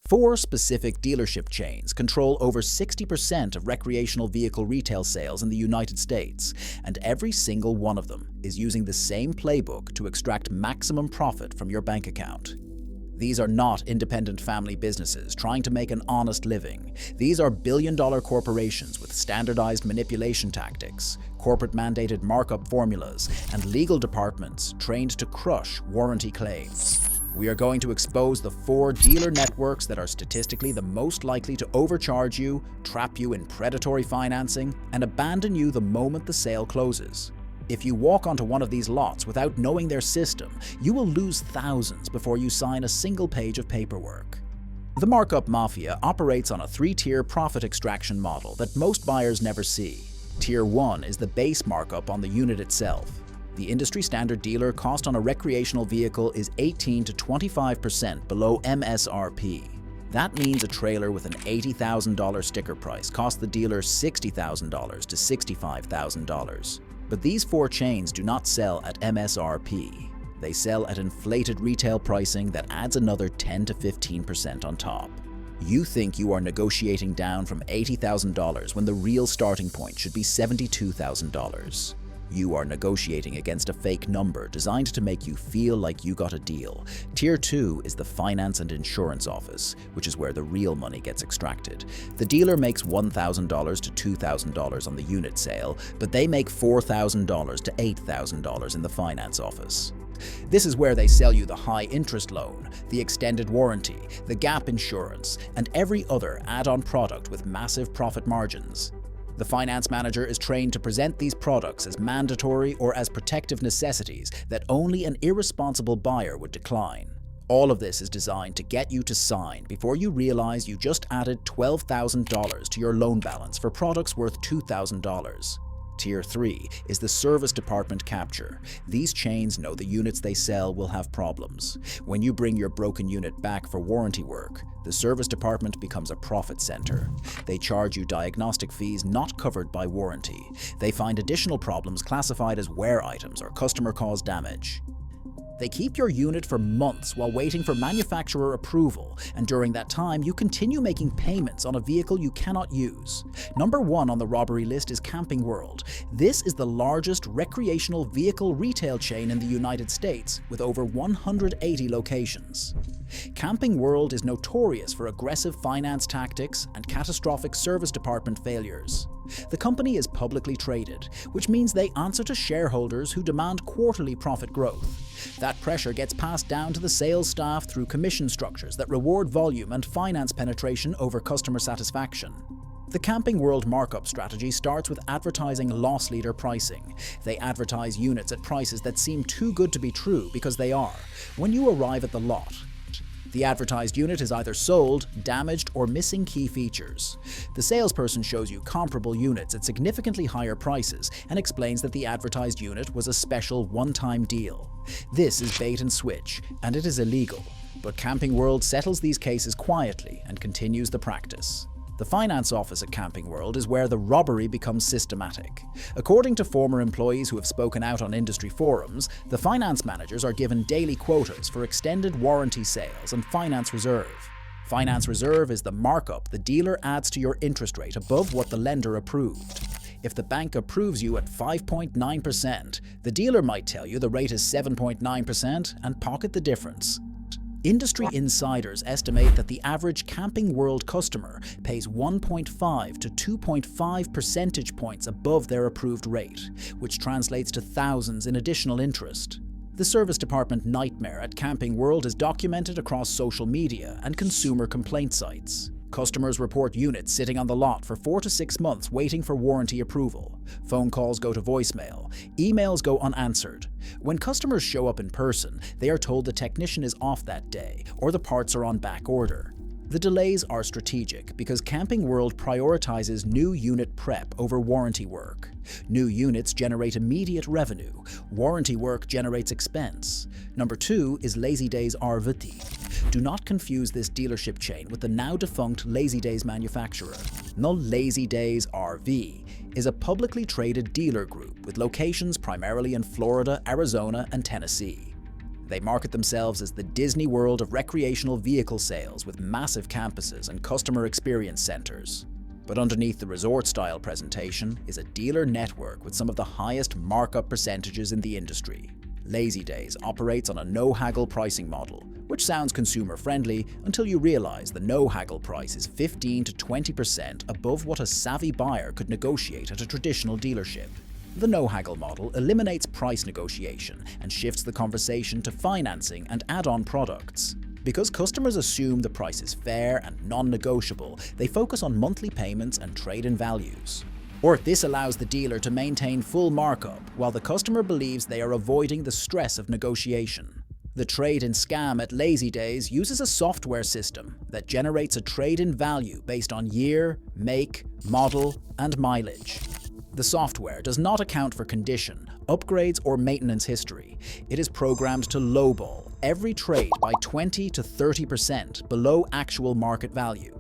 Four specific dealership chains control over 60% of recreational vehicle retail sales in the United States, and every single one of them is using the same playbook to extract maximum profit from your bank account. These are not independent family businesses trying to make an honest living. These are billion-dollar corporations with standardized manipulation tactics, corporate-mandated markup formulas, and legal departments trained to crush warranty claims. We are going to expose the four dealer networks that are statistically the most likely to overcharge you, trap you in predatory financing, and abandon you the moment the sale closes. If you walk onto one of these lots without knowing their system, you will lose thousands before you sign a single page of paperwork. The Markup Mafia operates on a three-tier profit extraction model that most buyers never see. Tier 1 is the base markup on the unit itself. The industry standard dealer cost on a recreational vehicle is 18 to 25% below MSRP. That means a trailer with an $80,000 sticker price costs the dealer $60,000 to $65,000. But these four chains do not sell at MSRP. They sell at inflated retail pricing that adds another 10 to 15% on top. You think you are negotiating down from $80,000 when the real starting point should be $72,000. You are negotiating against a fake number designed to make you feel like you got a deal. Tier 2 is the finance and insurance office, which is where the real money gets extracted. The dealer makes $1,000 to $2,000 on the unit sale, but they make $4,000 to $8,000 in the finance office. This is where they sell you the high-interest loan, the extended warranty, the gap insurance, and every other add-on product with massive profit margins. The finance manager is trained to present these products as mandatory or as protective necessities that only an irresponsible buyer would decline. All of this is designed to get you to sign before you realize you just added $12,000 to your loan balance for products worth $2,000. Tier 3 is the service department capture. These chains know the units they sell will have problems. When you bring your broken unit back for warranty work, the service department becomes a profit center. They charge you diagnostic fees not covered by warranty. They find additional problems classified as wear items or customer-caused damage. They keep your unit for months while waiting for manufacturer approval, and during that time, you continue making payments on a vehicle you cannot use. Number 1 on the robbery list is Camping World. This is the largest recreational vehicle retail chain in the United States, with over 180 locations. Camping World is notorious for aggressive finance tactics and catastrophic service department failures. The company is publicly traded, which means they answer to shareholders who demand quarterly profit growth. That pressure gets passed down to the sales staff through commission structures that reward volume and finance penetration over customer satisfaction. The Camping World markup strategy starts with advertising loss leader pricing. They advertise units at prices that seem too good to be true because they are. When you arrive at the lot, the advertised unit is either sold, damaged, or missing key features. The salesperson shows you comparable units at significantly higher prices and explains that the advertised unit was a special one-time deal. This is bait and switch, and it is illegal. But Camping World settles these cases quietly and continues the practice. The finance office at Camping World is where the robbery becomes systematic. According to former employees who have spoken out on industry forums, the finance managers are given daily quotas for extended warranty sales and finance reserve. Finance reserve is the markup the dealer adds to your interest rate above what the lender approved. If the bank approves you at 5.9%, the dealer might tell you the rate is 7.9% and pocket the difference. Industry insiders estimate that the average Camping World customer pays 1.5 to 2.5 percentage points above their approved rate, which translates to thousands in additional interest. The service department nightmare at Camping World is documented across social media and consumer complaint sites. Customers report units sitting on the lot for 4 to 6 months waiting for warranty approval. Phone calls go to voicemail. Emails go unanswered. When customers show up in person, they are told the technician is off that day or the parts are on back order. The delays are strategic because Camping World prioritizes new unit prep over warranty work. New units generate immediate revenue. Warranty work generates expense. Number 2 is Lazy Days RVT. Do not confuse this dealership chain with the now defunct Lazy Days manufacturer. No, Lazy Days RV is a publicly traded dealer group with locations primarily in Florida, Arizona, and Tennessee. They market themselves as the Disney World of recreational vehicle sales with massive campuses and customer experience centers. But underneath the resort-style presentation is a dealer network with some of the highest markup percentages in the industry. Lazy Days operates on a no-haggle pricing model, which sounds consumer-friendly until you realize the no-haggle price is 15 to 20% above what a savvy buyer could negotiate at a traditional dealership. The no-haggle model eliminates price negotiation and shifts the conversation to financing and add-on products. Because customers assume the price is fair and non-negotiable, they focus on monthly payments and trade-in values. Or this allows the dealer to maintain full markup while the customer believes they are avoiding the stress of negotiation. The trade-in scam at Lazy Days uses a software system that generates a trade-in value based on year, make, model, and mileage. The software does not account for condition, upgrades, or maintenance history. It is programmed to lowball every trade by 20 to 30% below actual market value.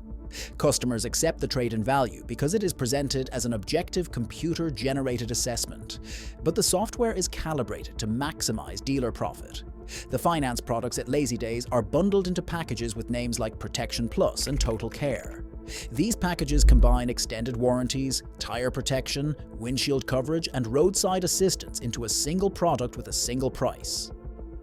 Customers accept the trade-in value because it is presented as an objective computer-generated assessment, but the software is calibrated to maximize dealer profit. The finance products at Lazy Days are bundled into packages with names like Protection Plus and Total Care. These packages combine extended warranties, tire protection, windshield coverage, and roadside assistance into a single product with a single price.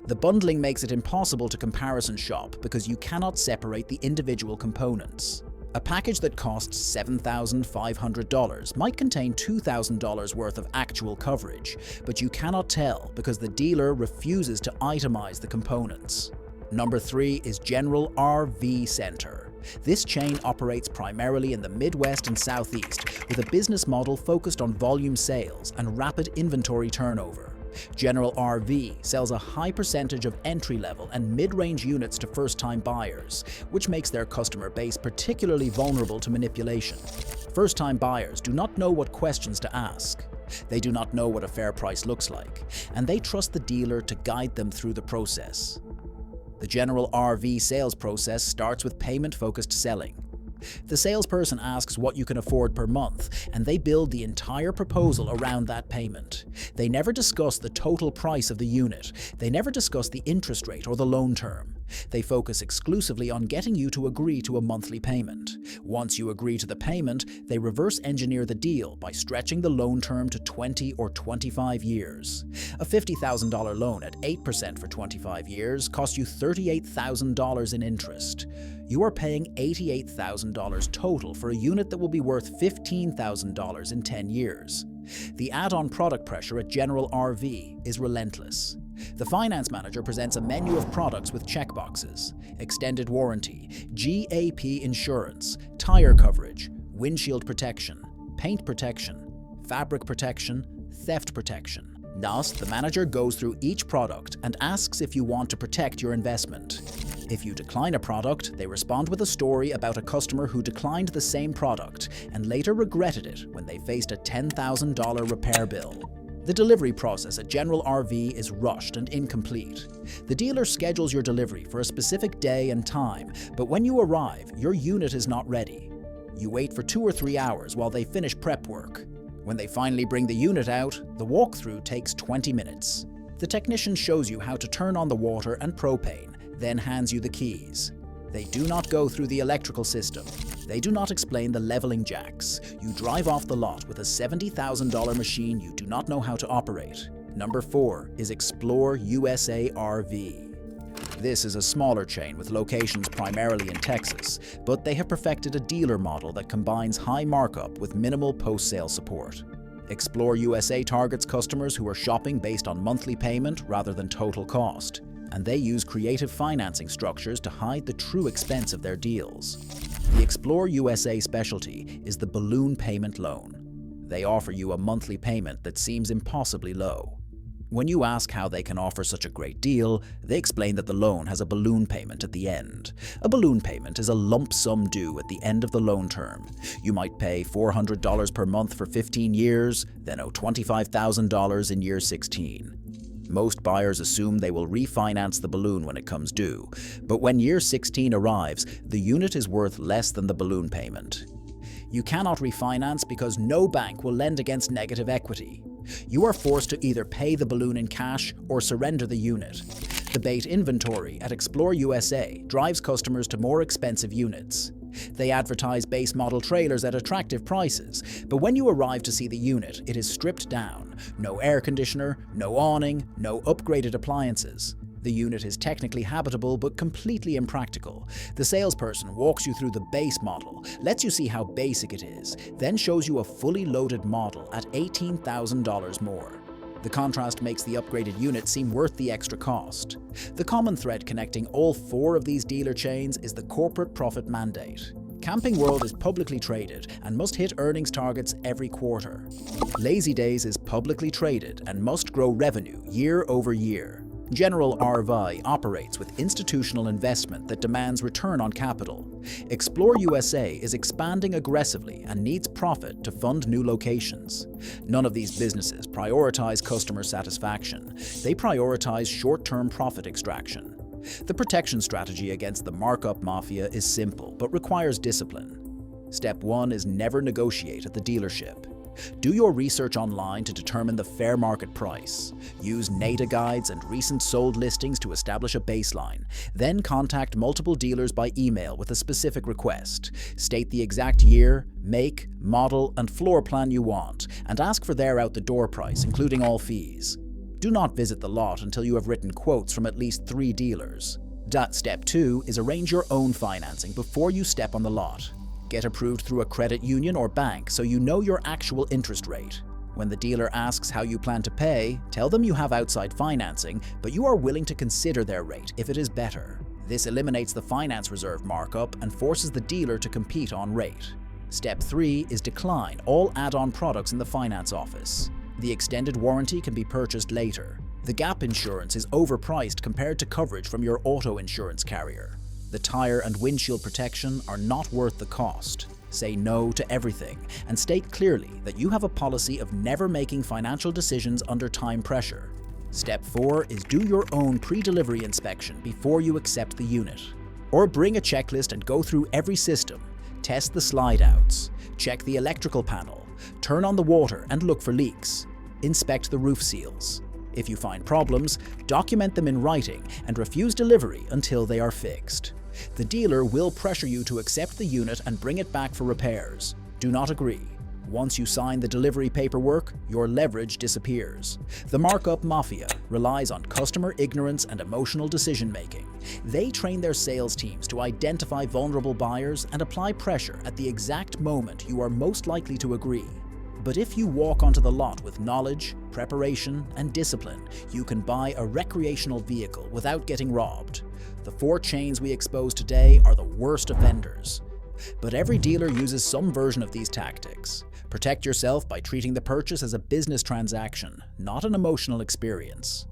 The bundling makes it impossible to comparison shop because you cannot separate the individual components. A package that costs $7,500 might contain $2,000 worth of actual coverage, but you cannot tell because the dealer refuses to itemize the components. Number 3 is General RV Center. This chain operates primarily in the Midwest and Southeast with a business model focused on volume sales and rapid inventory turnover. General RV sells a high percentage of entry-level and mid-range units to first-time buyers, which makes their customer base particularly vulnerable to manipulation. First-time buyers do not know what questions to ask. They do not know what a fair price looks like, and they trust the dealer to guide them through the process. The General RV sales process starts with payment-focused selling. The salesperson asks what you can afford per month, and they build the entire proposal around that payment. They never discuss the total price of the unit. They never discuss the interest rate or the loan term. They focus exclusively on getting you to agree to a monthly payment. Once you agree to the payment, they reverse engineer the deal by stretching the loan term to 20 or 25 years. A $50,000 loan at 8% for 25 years costs you $38,000 in interest. You are paying $88,000 total for a unit that will be worth $15,000 in 10 years. The add-on product pressure at General RV is relentless. The finance manager presents a menu of products with checkboxes: extended warranty, GAP insurance, tire coverage, windshield protection, paint protection, fabric protection, theft protection. Thus, the manager goes through each product and asks if you want to protect your investment. If you decline a product, they respond with a story about a customer who declined the same product and later regretted it when they faced a $10,000 repair bill. The delivery process at General RV is rushed and incomplete. The dealer schedules your delivery for a specific day and time, but when you arrive, your unit is not ready. You wait for 2 or 3 hours while they finish prep work. When they finally bring the unit out, the walkthrough takes 20 minutes. The technician shows you how to turn on the water and propane, then hands you the keys. They do not go through the electrical system. They do not explain the leveling jacks. You drive off the lot with a $70,000 machine you do not know how to operate. Number 4 is Explore USA RV. This is a smaller chain with locations primarily in Texas, but they have perfected a dealer model that combines high markup with minimal post-sale support. Explore USA targets customers who are shopping based on monthly payment rather than total cost, and they use creative financing structures to hide the true expense of their deals. The Explore USA specialty is the balloon payment loan. They offer you a monthly payment that seems impossibly low. When you ask how they can offer such a great deal, they explain that the loan has a balloon payment at the end. A balloon payment is a lump sum due at the end of the loan term. You might pay $400 per month for 15 years, then owe $25,000 in year 16. Most buyers assume they will refinance the balloon when it comes due, but when year 16 arrives, the unit is worth less than the balloon payment. You cannot refinance because no bank will lend against negative equity. You are forced to either pay the balloon in cash or surrender the unit. The bait inventory at Explore USA drives customers to more expensive units. They advertise base model trailers at attractive prices, but when you arrive to see the unit, it is stripped down. No air conditioner, no awning, no upgraded appliances. The unit is technically habitable but completely impractical. The salesperson walks you through the base model, lets you see how basic it is, then shows you a fully loaded model at $18,000 more. The contrast makes the upgraded unit seem worth the extra cost. The common thread connecting all 4 of these dealer chains is the corporate profit mandate. Camping World is publicly traded and must hit earnings targets every quarter. Lazy Days is publicly traded and must grow revenue year over year. General RVI operates with institutional investment that demands return on capital. Explore USA is expanding aggressively and needs profit to fund new locations. None of these businesses prioritize customer satisfaction. They prioritize short-term profit extraction. The protection strategy against the markup mafia is simple but requires discipline. Step 1 is never negotiate at the dealership. Do your research online to determine the fair market price. Use NATA guides and recent sold listings to establish a baseline. Then contact multiple dealers by email with a specific request. State the exact year, make, model, and floor plan you want, and ask for their out-the-door price, including all fees. Do not visit the lot until you have written quotes from at least 3 dealers. Step 2 is arrange your own financing before you step on the lot. Get approved through a credit union or bank so you know your actual interest rate. When the dealer asks how you plan to pay, tell them you have outside financing, but you are willing to consider their rate if it is better. This eliminates the finance reserve markup and forces the dealer to compete on rate. Step 3 is decline all add-on products in the finance office. The extended warranty can be purchased later. The gap insurance is overpriced compared to coverage from your auto insurance carrier. The tire and windshield protection are not worth the cost. Say no to everything and state clearly that you have a policy of never making financial decisions under time pressure. Step 4 is do your own pre-delivery inspection before you accept the unit. Or bring a checklist and go through every system. Test the slide outs. Check the electrical panel. Turn on the water and look for leaks. Inspect the roof seals. If you find problems, document them in writing and refuse delivery until they are fixed. The dealer will pressure you to accept the unit and bring it back for repairs. Do not agree. Once you sign the delivery paperwork, your leverage disappears. The markup mafia relies on customer ignorance and emotional decision-making. They train their sales teams to identify vulnerable buyers and apply pressure at the exact moment you are most likely to agree. But if you walk onto the lot with knowledge, preparation, and discipline, you can buy a recreational vehicle without getting robbed. The 4 chains we expose today are the worst offenders. But every dealer uses some version of these tactics. Protect yourself by treating the purchase as a business transaction, not an emotional experience.